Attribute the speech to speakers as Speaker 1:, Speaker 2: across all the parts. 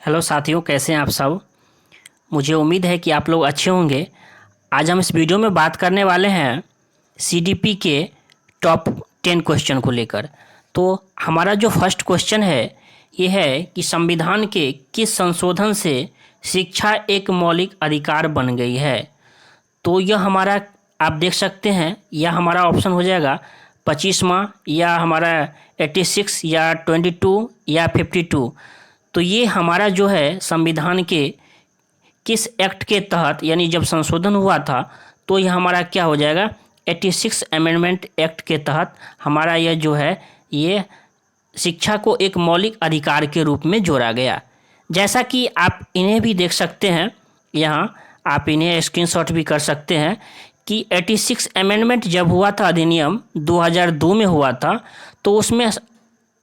Speaker 1: Hello साथियों, कैसे हैं आप सब। मुझे उम्मीद है कि आप लोग अच्छे होंगे। आज हम इस वीडियो में बात करने वाले हैं सीडीपी के टॉप 10 क्वेश्चन को लेकर। तो हमारा जो फर्स्ट क्वेश्चन है ये है कि संविधान के किस संशोधन से शिक्षा एक मौलिक अधिकार बन गई है। तो यह हमारा, आप देख सकते हैं, यह हमारा ऑप्शन हो जाएगा 25वां, या हमारा 86, या 22, या 52। तो ये हमारा जो है संविधान के किस एक्ट के तहत, यानी जब संशोधन हुआ था, तो यह हमारा क्या हो जाएगा 86 अमेंडमेंट एक्ट के तहत हमारा यह जो है ये शिक्षा को एक मौलिक अधिकार के रूप में जोड़ा गया। जैसा कि आप इन्हें भी देख सकते हैं, यहाँ आप इन्हें स्क्रीनशॉट भी कर सकते हैं कि 86 अमेंडमेंट जब हुआ था, अधिनियम 2002 में हुआ था, तो उसमें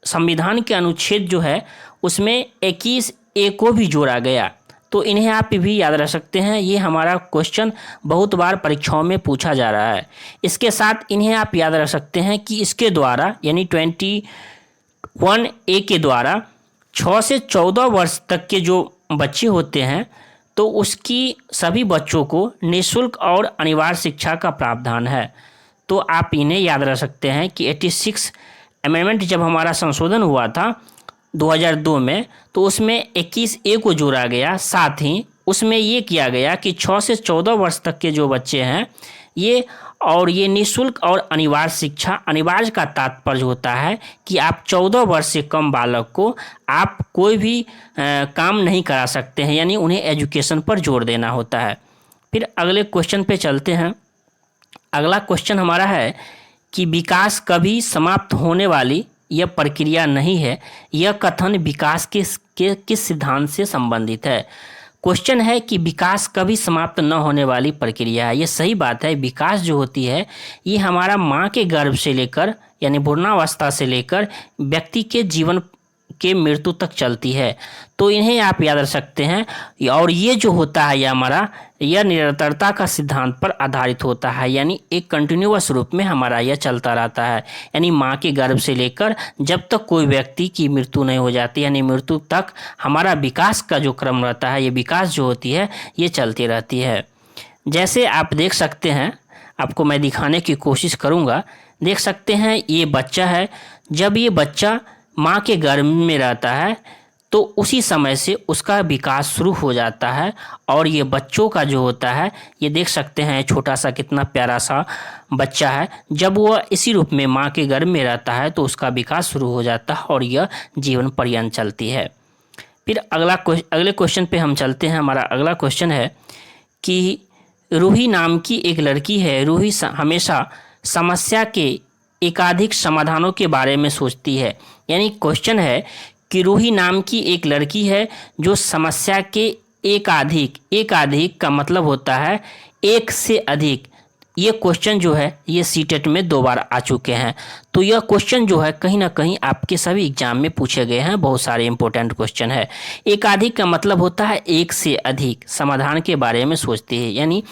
Speaker 1: संविधान के अनुच्छेद जो है उसमें 21A को भी जोड़ा गया। तो इन्हें आप भी याद रख सकते हैं, ये हमारा क्वेश्चन बहुत बार परीक्षाओं में पूछा जा रहा है। इसके साथ इन्हें आप याद रख सकते हैं कि इसके द्वारा, यानी 21A के द्वारा 6 से 14 वर्ष तक के जो बच्चे होते हैं, तो उसकी सभी बच्चों को निःशुल्क और अनिवार्य शिक्षा का प्रावधान है। तो आप इन्हें याद रख सकते हैं कि 86 अमेंडमेंट जब हमारा संशोधन हुआ था 2002 में, तो उसमें 21A को जोड़ा गया। साथ ही उसमें ये किया गया कि 6 से 14 वर्ष तक के जो बच्चे हैं ये निःशुल्क और अनिवार्य शिक्षा, अनिवार्य का तात्पर्य होता है कि आप 14 वर्ष से कम बालक को आप कोई भी काम नहीं करा सकते हैं, यानी उन्हें एजुकेशन पर जोर देना होता है। फिर अगले क्वेश्चन पे चलते हैं। अगला क्वेश्चन हमारा है कि विकास कभी समाप्त होने वाली यह प्रक्रिया नहीं है, यह कथन विकास के किस सिद्धांत से संबंधित है। क्वेश्चन है कि विकास कभी समाप्त न होने वाली प्रक्रिया है। ये सही बात है। विकास जो होती है ये हमारा माँ के गर्भ से लेकर, यानी भ्रूणावस्था से लेकर व्यक्ति के जीवन के मृत्यु तक चलती है। तो इन्हें आप याद रख सकते हैं। और ये जो होता है यह निरंतरता का सिद्धांत पर आधारित होता है, यानी एक कंटिन्यूअस रूप में हमारा यह चलता रहता है। यानी माँ के गर्भ से लेकर जब तक कोई व्यक्ति की मृत्यु नहीं हो जाती, यानी मृत्यु तक हमारा विकास का जो क्रम रहता है, ये विकास जो होती है ये चलती रहती है। जैसे आप देख सकते हैं, आपको मैं दिखाने की कोशिश करूँगा। देख सकते हैं ये बच्चा है। जब ये बच्चा माँ के गर्भ में रहता है तो उसी समय से उसका विकास शुरू हो जाता है। और ये बच्चों का जो होता है, ये देख सकते हैं छोटा सा कितना प्यारा सा बच्चा है। जब वह इसी रूप में माँ के गर्भ में रहता है तो उसका विकास शुरू हो जाता है और यह जीवन पर्यंत चलती है। फिर अगले क्वेश्चन पे हम चलते हैं। हमारा अगला क्वेश्चन है कि रूही नाम की एक लड़की है। रूही हमेशा समस्या के एकाधिक समाधानों के बारे में सोचती है। यानी क्वेश्चन है कि रूही नाम की एक लड़की है जो समस्या के एकाधिक का मतलब होता है एक से अधिक। ये क्वेश्चन जो है ये सीटेट में 2 बार आ चुके हैं। तो यह क्वेश्चन जो है कहीं ना कहीं आपके सभी एग्जाम में पूछे गए हैं। बहुत सारे इंपॉर्टेंट क्वेश्चन है। एकाधिक का मतलब होता है एक से अधिक समाधान के बारे में सोचती है। यानी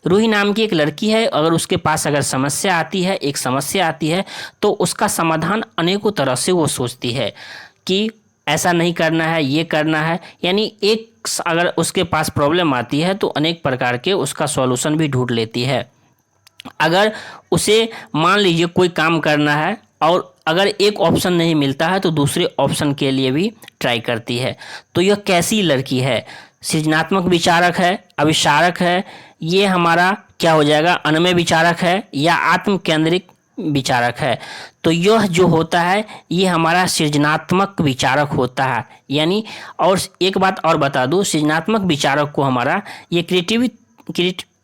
Speaker 1: रूही नाम की एक लड़की है, अगर उसके पास अगर समस्या आती है, एक समस्या आती है, तो उसका समाधान अनेकों तरह से वो सोचती है कि ऐसा नहीं करना है, ये करना है। यानी अगर उसके पास प्रॉब्लम आती है तो अनेक प्रकार के उसका सॉल्यूशन भी ढूंढ लेती है। अगर उसे मान लीजिए कोई काम करना है और अगर एक ऑप्शन नहीं मिलता है तो दूसरे ऑप्शन के लिए भी ट्राई करती है। तो यह कैसी लड़की है? सृजनात्मक विचारक है, अविचारक है, ये हमारा क्या हो जाएगा, अनमय विचारक है, या आत्म केंद्रित विचारक है। तो यह जो होता है ये हमारा सृजनात्मक विचारक होता है। यानी और एक बात और बता दूं, सृजनात्मक विचारक को हमारा ये क्रिएटिव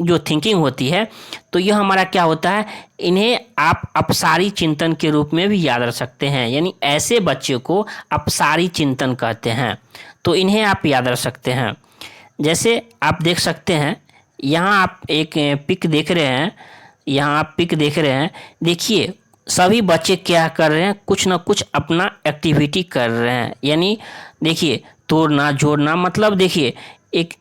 Speaker 1: जो थिंकिंग होती है, तो यह हमारा क्या होता है, इन्हें आप अपसारी चिंतन के रूप में भी याद रख सकते हैं। यानी ऐसे बच्चे को अपसारी चिंतन कहते हैं। तो इन्हें आप याद रख सकते हैं। जैसे आप देख सकते हैं, यहाँ आप एक पिक देख रहे हैं, यहाँ आप पिक देख रहे हैं। देखिए सभी बच्चे क्या कर रहे हैं, कुछ ना कुछ अपना एक्टिविटी कर रहे हैं। यानी देखिए तोड़ना जोड़ना, मतलब देखिए एक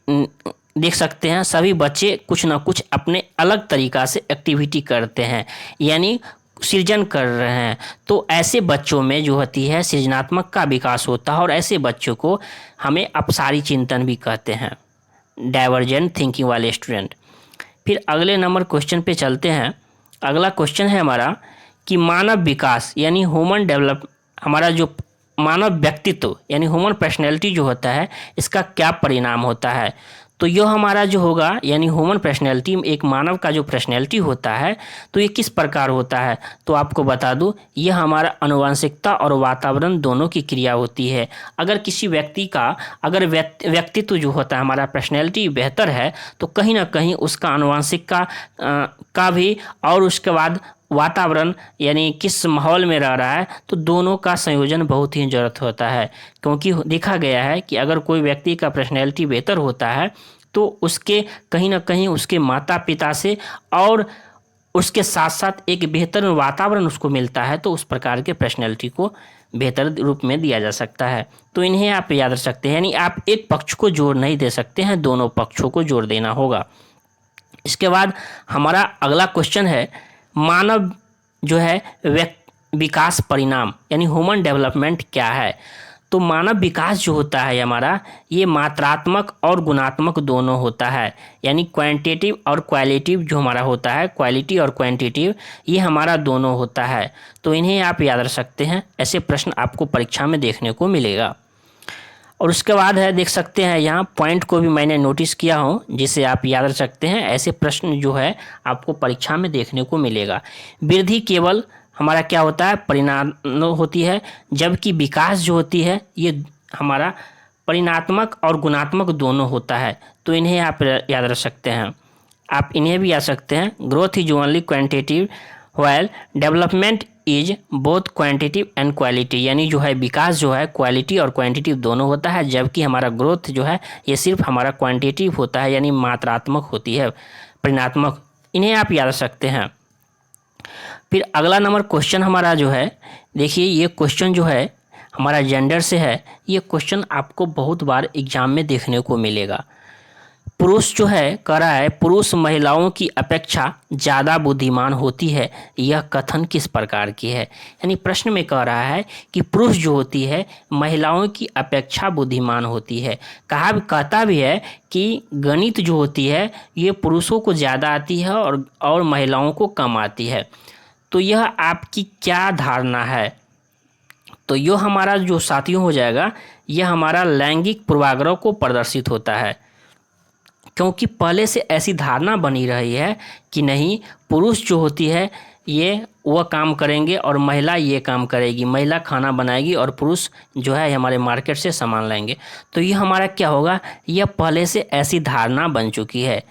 Speaker 1: देख सकते हैं सभी बच्चे कुछ ना कुछ अपने अलग तरीक़ा से एक्टिविटी करते हैं। यानी सृजन कर रहे हैं, तो ऐसे बच्चों में जो होती है सृजनात्मक का विकास होता है और ऐसे बच्चों को हमें अपसारी चिंतन भी कहते हैं, डाइवर्जेंट थिंकिंग वाले स्टूडेंट। फिर अगले नंबर क्वेश्चन पे चलते हैं। अगला क्वेश्चन है हमारा कि मानव विकास यानी ह्यूमन डेवलप, हमारा जो मानव व्यक्तित्व यानी ह्यूमन पर्सनैलिटी जो होता है इसका क्या परिणाम होता है। तो यह हमारा जो होगा यानी ह्यूमन पर्सनैलिटी, एक मानव का जो पर्सनैलिटी होता है तो ये किस प्रकार होता है। तो आपको बता दूं, यह हमारा आनुवंशिकता और वातावरण दोनों की क्रिया होती है। अगर किसी व्यक्ति का अगर व्यक्तित्व जो होता है हमारा पर्सनैलिटी बेहतर है तो कहीं ना कहीं उसका आनुवंशिक का भी, और उसके बाद वातावरण यानी किस माहौल में रह रहा है, तो दोनों का संयोजन बहुत ही ज़रूरत होता है। क्योंकि देखा गया है कि अगर कोई व्यक्ति का पर्सनैलिटी बेहतर होता है तो उसके कहीं ना कहीं उसके माता पिता से और उसके साथ साथ एक बेहतर वातावरण उसको मिलता है, तो उस प्रकार के पर्सनैलिटी को बेहतर रूप में दिया जा सकता है। तो इन्हें आप याद रख सकते हैं, यानी आप एक पक्ष को जोड़ नहीं दे सकते हैं, दोनों पक्षों को जोड़ देना होगा। इसके बाद हमारा अगला क्वेश्चन है मानव जो है विकास परिणाम यानी ह्यूमन डेवलपमेंट क्या है। तो मानव विकास जो होता है हमारा, ये मात्रात्मक और गुणात्मक दोनों होता है, यानी क्वांटिटेटिव और क्वालिटेटिव जो हमारा होता है, क्वालिटी और क्वांटिटेटिव ये हमारा दोनों होता है। तो इन्हें आप याद रख सकते हैं, ऐसे प्रश्न आपको परीक्षा में देखने को मिलेगा। और उसके बाद है देख सकते हैं यहाँ पॉइंट को भी मैंने नोटिस किया हूँ जिसे आप याद रख सकते हैं, ऐसे प्रश्न जो है आपको परीक्षा में देखने को मिलेगा। वृद्धि केवल हमारा क्या होता है परिणाम होती है, जबकि विकास जो होती है ये हमारा परिणात्मक और गुणात्मक दोनों होता है। तो इन्हें आप याद रख सकते हैं। आप इन्हें भी याद सकते हैं, growth is only quantitative while development is both quantitative and quality, यानी जो है विकास जो है क्वालिटी और क्वांटिटिव दोनों होता है, जबकि हमारा ग्रोथ जो है ये सिर्फ हमारा क्वांटिटिव होता है, यानी मात्रात्मक होती है, परिणात्मक। इन्हें आप याद रख सकते हैं। फिर अगला नंबर क्वेश्चन हमारा जो है, देखिए ये क्वेश्चन जो है हमारा जेंडर से है। ये क्वेश्चन आपको बहुत बार एग्जाम में देखने को मिलेगा। पुरुष जो है कह रहा है पुरुष महिलाओं की अपेक्षा ज़्यादा बुद्धिमान होती है, यह कथन किस प्रकार की है। यानी प्रश्न में कह रहा है कि पुरुष जो होती है महिलाओं की अपेक्षा बुद्धिमान होती है। कहता भी है कि गणित जो होती है ये पुरुषों को ज़्यादा आती है और महिलाओं को कम आती है। तो यह आपकी क्या धारणा है। तो यह हमारा जो साथियों हो जाएगा, यह हमारा लैंगिक पूर्वाग्रह को प्रदर्शित होता है, क्योंकि पहले से ऐसी धारणा बनी रही है कि नहीं पुरुष जो होती है ये वह काम करेंगे और महिला ये काम करेगी, महिला खाना बनाएगी और पुरुष जो है हमारे मार्केट से सामान लाएंगे। तो ये हमारा क्या होगा, यह पहले से ऐसी धारणा बन चुकी है।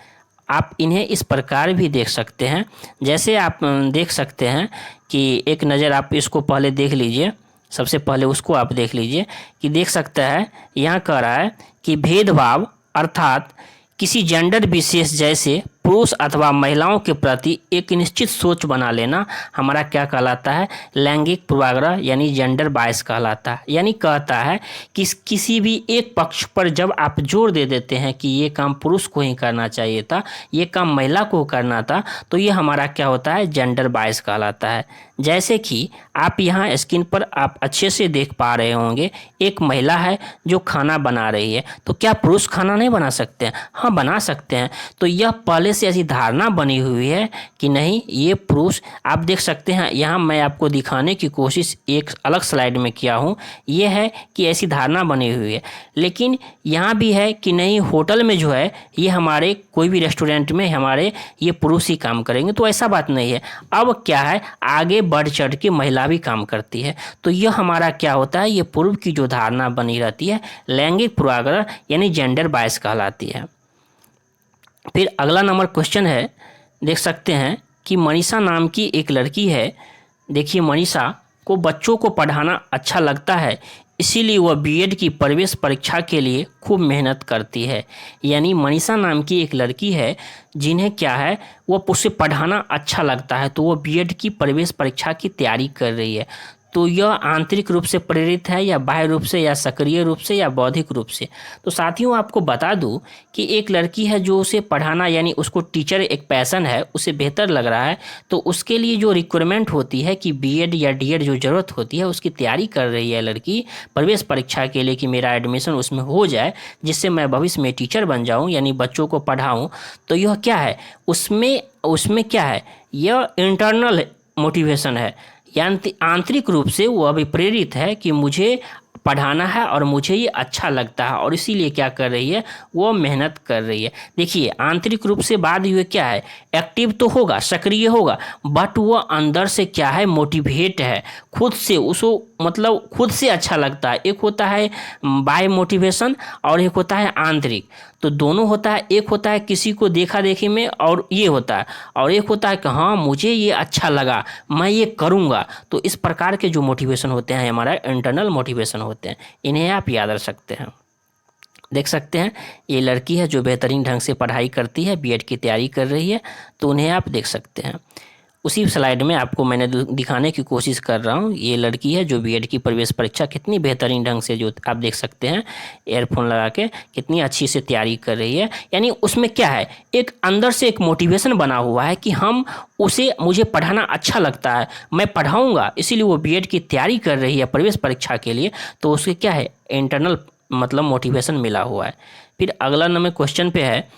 Speaker 1: आप इन्हें इस प्रकार भी देख सकते हैं, जैसे आप देख सकते हैं कि एक नज़र आप इसको पहले देख लीजिए, सबसे पहले उसको आप देख लीजिए कि देख सकता है यहाँ कह रहा है कि भेदभाव अर्थात किसी जेंडर विशेष जैसे पुरुष अथवा महिलाओं के प्रति एक निश्चित सोच बना लेना हमारा क्या कहलाता है, लैंगिक पूर्वाग्रह यानी जेंडर बायस कहलाता है। यानी कहता है कि किसी भी एक पक्ष पर जब आप जोर दे देते हैं कि ये काम पुरुष को ही करना चाहिए था, ये काम महिला को करना था, तो ये हमारा क्या होता है, जेंडर बायस कहलाता है। जैसे कि आप यहाँ स्क्रीन पर आप अच्छे से देख पा रहे होंगे, एक महिला है जो खाना बना रही है, तो क्या पुरुष खाना नहीं बना सकते हैं? हाँ बना सकते हैं। तो यह पहले से ऐसी धारणा बनी हुई है कि नहीं ये पुरुष, आप देख सकते हैं यहाँ मैं आपको दिखाने की कोशिश एक अलग स्लाइड में किया हूँ, ये है कि ऐसी धारणा बनी हुई है। लेकिन यहाँ भी है कि नहीं होटल में जो है ये हमारे कोई भी रेस्टोरेंट में हमारे ये पुरुष ही काम करेंगे, तो ऐसा बात नहीं है। अब क्या है, आगे बढ़ चढ़ के महिला भी काम करती है। तो यह हमारा क्या होता है, ये पूर्व की जो धारणा बनी रहती है लैंगिक पूर्वाग्रह यानी जेंडर बायस कहलाती है। फिर अगला नंबर क्वेश्चन है, देख सकते हैं कि मनीषा नाम की एक लड़की है। देखिए मनीषा को बच्चों को पढ़ाना अच्छा लगता है, इसीलिए वह बीएड की प्रवेश परीक्षा के लिए खूब मेहनत करती है। यानी मनीषा नाम की एक लड़की है जिन्हें क्या है, वो उसे पढ़ाना अच्छा लगता है, तो वो बीएड की प्रवेश परीक्षा की तैयारी कर रही है। तो यह आंतरिक रूप से प्रेरित है या बाह्य रूप से या सक्रिय रूप से या बौद्धिक रूप से। तो साथियों आपको बता दूं कि एक लड़की है जो उसे पढ़ाना यानी उसको टीचर एक पैशन है, उसे बेहतर लग रहा है, तो उसके लिए जो रिक्वायरमेंट होती है कि बीएड या डीएड जो ज़रूरत होती है उसकी तैयारी कर रही है लड़की प्रवेश परीक्षा के लिए कि मेरा एडमिशन उसमें हो जाए जिससे मैं भविष्य में टीचर बन जाऊँ यानी बच्चों को पढ़ाऊँ। तो यह क्या है, उसमें उसमें क्या है, यह इंटरनल मोटिवेशन है, यानी आंतरिक रूप से वो अभी प्रेरित है कि मुझे पढ़ाना है और मुझे ये अच्छा लगता है और इसीलिए क्या कर रही है, वो मेहनत कर रही है। देखिए आंतरिक रूप से बाद हुए क्या है, एक्टिव तो होगा, सक्रिय होगा, बट वो अंदर से क्या है, मोटिवेट है, खुद से उसको मतलब खुद से अच्छा लगता है। एक होता है बाय मोटिवेशन और एक होता है आंतरिक, तो दोनों होता है। एक होता है किसी को देखा देखी में और ये होता है, और एक होता है कि हाँ मुझे ये अच्छा लगा मैं ये करूँगा। तो इस प्रकार के जो मोटिवेशन होते हैं हमारा इंटरनल मोटिवेशन होते हैं, इन्हें आप याद रख सकते हैं। देख सकते हैं ये लड़की है जो बेहतरीन ढंग से पढ़ाई करती है, बीएड की तैयारी कर रही है, तो उन्हें आप देख सकते हैं। उसी स्लाइड में आपको मैंने दिखाने की कोशिश कर रहा हूँ, ये लड़की है जो बीएड की प्रवेश परीक्षा कितनी बेहतरीन ढंग से, जो आप देख सकते हैं एयरफोन लगा के कितनी अच्छी से तैयारी कर रही है। यानी उसमें क्या है, एक अंदर से एक मोटिवेशन बना हुआ है कि मुझे पढ़ाना अच्छा लगता है, मैं पढ़ाऊँगा, इसीलिए वो बीएड की तैयारी कर रही है प्रवेश परीक्षा के लिए। तो उसके क्या है, इंटरनल मतलब मोटिवेशन मिला हुआ है। फिर अगला नंबर क्वेश्चन पे है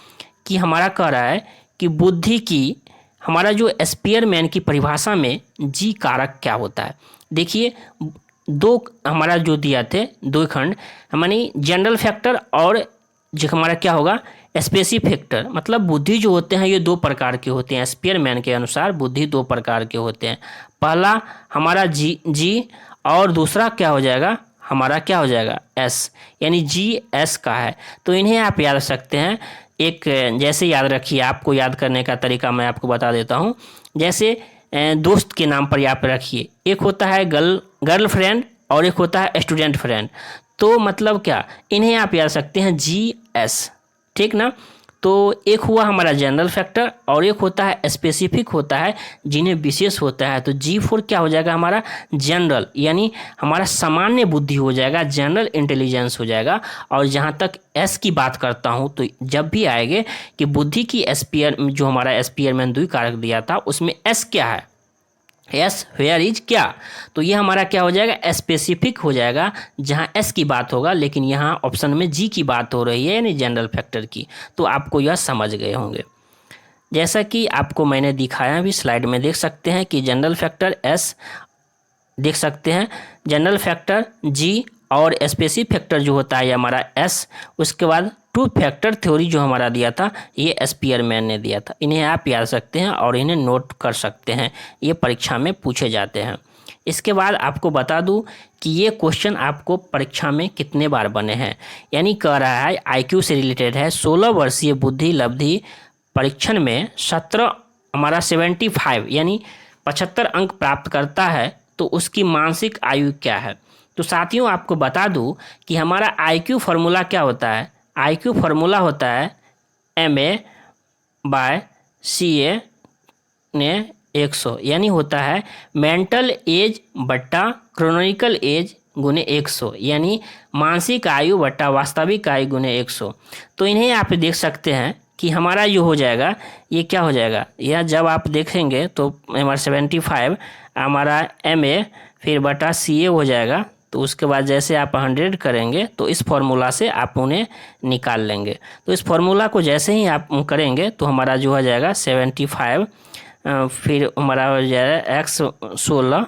Speaker 1: कि हमारा कह रहा है कि बुद्धि की, हमारा जो स्पीयरमैन की परिभाषा में जी कारक क्या होता है। देखिए दो हमारा जो दिया थे दो खंड, मानी जनरल फैक्टर और जो हमारा क्या होगा स्पेसिफिक फैक्टर। मतलब बुद्धि जो होते हैं ये दो प्रकार के होते हैं, स्पीयरमैन के अनुसार बुद्धि दो प्रकार के होते हैं। पहला हमारा जी और दूसरा क्या हो जाएगा, हमारा क्या हो जाएगा एस, यानी जी एस का है। तो इन्हें आप याद रख सकते हैं। एक जैसे याद रखिए, आपको याद करने का तरीका मैं आपको बता देता हूँ। जैसे दोस्त के नाम पर आप रखिए, एक होता है गर्ल फ्रेंड और एक होता है स्टूडेंट फ्रेंड। तो मतलब क्या, इन्हें आप याद सकते हैं जी एस, ठीक ना। तो एक हुआ हमारा जनरल फैक्टर और एक होता है स्पेसिफिक होता है, जिन्हें विशेष होता है। तो G4 क्या हो जाएगा हमारा जनरल, यानी हमारा सामान्य बुद्धि हो जाएगा, जनरल इंटेलिजेंस हो जाएगा। और जहाँ तक S की बात करता हूँ तो जब भी आएंगे कि बुद्धि की स्पीयर जो हमारा स्पीयरमैन द्वि कारक दिया था उसमें S क्या है, एस वेयर इज क्या, तो ये हमारा क्या हो जाएगा स्पेसिफिक हो जाएगा जहाँ एस की बात होगा, लेकिन यहाँ ऑप्शन में जी की बात हो रही है यानी जनरल फैक्टर की। तो आपको यह समझ गए होंगे। जैसा कि आपको मैंने दिखाया भी स्लाइड में देख सकते हैं कि जनरल फैक्टर एस देख सकते हैं, जनरल फैक्टर जी और स्पेसिफिक फैक्टर जो होता है हमारा एस। उसके बाद टू फैक्टर थ्योरी जो हमारा दिया था ये स्पीयरमैन ने दिया था। इन्हें आप याद सकते हैं और इन्हें नोट कर सकते हैं, ये परीक्षा में पूछे जाते हैं। इसके बाद आपको बता दूं कि ये क्वेश्चन आपको परीक्षा में कितने बार बने हैं, यानी कह रहा है आईक्यू से रिलेटेड है। 16 वर्षीय बुद्धि लब्धि परीक्षण में 17 हमारा 75 यानी 75 अंक प्राप्त करता है तो उसकी मानसिक आयु क्या है। तो साथियों आपको बता दूं कि हमारा आईक्यू फार्मूला क्या होता है, आईक्यू फार्मूला होता है MA/CA ने 100, यानी होता है मेंटल एज बट्टा क्रोनोनिकल एज गुने 100, यानी मानसिक आयु बट्टा वास्तविक आयु गुने 100। तो इन्हें आप देख सकते हैं कि हमारा जो हो जाएगा ये क्या हो जाएगा, यह जब आप देखेंगे तो हमारा 75 हमारा MA फिर बटा CA हो जाएगा। तो उसके बाद जैसे आप 100 करेंगे तो इस फार्मूला से आप उन्हें निकाल लेंगे। तो इस फार्मूला को जैसे ही आप करेंगे तो हमारा जो हो जाएगा 75 फिर हमारा हो जाएगा x16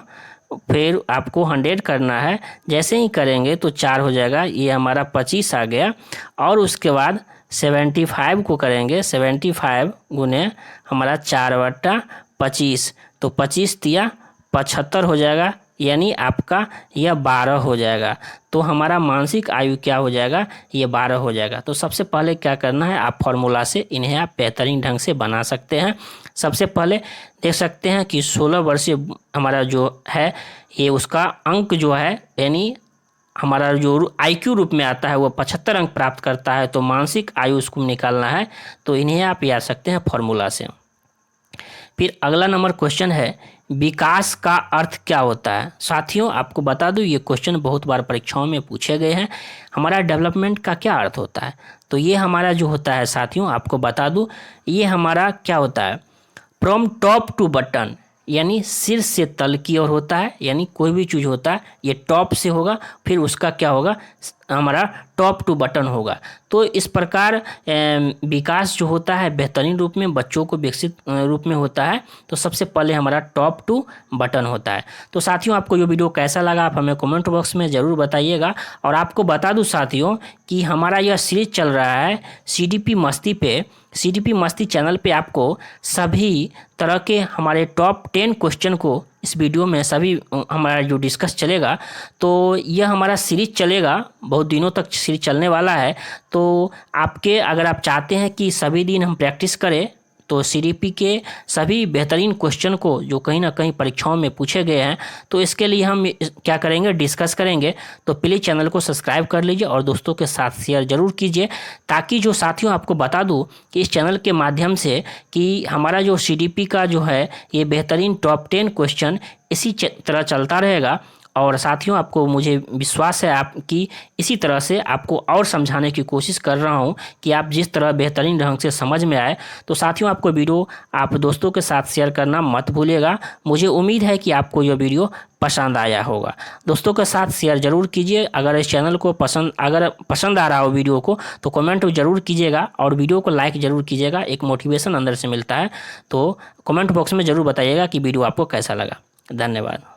Speaker 1: फिर आपको 100 करना है। जैसे ही करेंगे तो 4 हो जाएगा, ये हमारा 25 आ गया। और उसके बाद 75 को करेंगे 75 गुने हमारा 4/25 तो 25 तिया 75 हो जाएगा, यानी आपका यह 12 हो जाएगा। तो हमारा मानसिक आयु क्या हो जाएगा, ये 12 हो जाएगा। तो सबसे पहले क्या करना है, आप फार्मूला से इन्हें आप बेहतरीन ढंग से बना सकते हैं। सबसे पहले देख सकते हैं कि 16 वर्षीय हमारा जो है ये उसका अंक जो है यानी हमारा जो आईक्यू रूप में आता है वो 75 अंक प्राप्त करता है। तो मानसिक आयु उसको निकालना है, तो इन्हें आप याद सकते हैं फार्मूला से। फिर अगला नंबर क्वेश्चन है विकास का अर्थ क्या होता है। साथियों आपको बता दूं ये क्वेश्चन बहुत बार परीक्षाओं में पूछे गए हैं। हमारा डेवलपमेंट का क्या अर्थ होता है, तो ये हमारा जो होता है साथियों आपको बता दूं ये हमारा क्या होता है, फ्रॉम टॉप टू बटन, यानी सिर से तल की ओर होता है। यानी कोई भी चीज़ होता है ये टॉप से होगा, फिर उसका क्या होगा, हमारा टॉप टू बटन होगा। तो इस प्रकार विकास जो होता है बेहतरीन रूप में, बच्चों को विकसित रूप में होता है। तो सबसे पहले हमारा टॉप टू बटन होता है। तो साथियों आपको ये वीडियो कैसा लगा आप हमें कमेंट बॉक्स में ज़रूर बताइएगा। और आपको बता दूं साथियों कि हमारा यह सीरीज चल रहा है CDP मस्ती पे। CDP मस्ती चैनल पे आपको सभी तरह के हमारे टॉप 10 क्वेश्चन को इस वीडियो में सभी हमारा जो डिस्कस चलेगा। तो यह हमारा सीरीज चलेगा, बहुत दिनों तक सीरीज चलने वाला है। तो आपके अगर आप चाहते हैं कि सभी दिन हम प्रैक्टिस करें तो CDP के सभी बेहतरीन क्वेश्चन को जो कहीं ना कहीं परीक्षाओं में पूछे गए हैं, तो इसके लिए हम क्या करेंगे, डिस्कस करेंगे। तो प्लीज़ चैनल को सब्सक्राइब कर लीजिए और दोस्तों के साथ शेयर ज़रूर कीजिए, ताकि जो साथियों आपको बता दूं कि इस चैनल के माध्यम से कि हमारा जो CDP का जो है ये बेहतरीन टॉप 10 क्वेश्चन इसी तरह चलता रहेगा। और साथियों आपको मुझे विश्वास है आपकी इसी तरह से आपको और समझाने की कोशिश कर रहा हूं कि आप जिस तरह बेहतरीन ढंग से समझ में आए। तो साथियों आपको वीडियो आप दोस्तों के साथ शेयर करना मत भूलिएगा। मुझे उम्मीद है कि आपको यह वीडियो पसंद आया होगा। दोस्तों के साथ शेयर ज़रूर कीजिए। अगर इस चैनल को पसंद आ रहा हो वीडियो को तो कमेंट ज़रूर कीजिएगा और वीडियो को लाइक ज़रूर कीजिएगा। एक मोटिवेशन अंदर से मिलता है। तो कमेंट बॉक्स में ज़रूर बताइएगा कि वीडियो आपको कैसा लगा। धन्यवाद।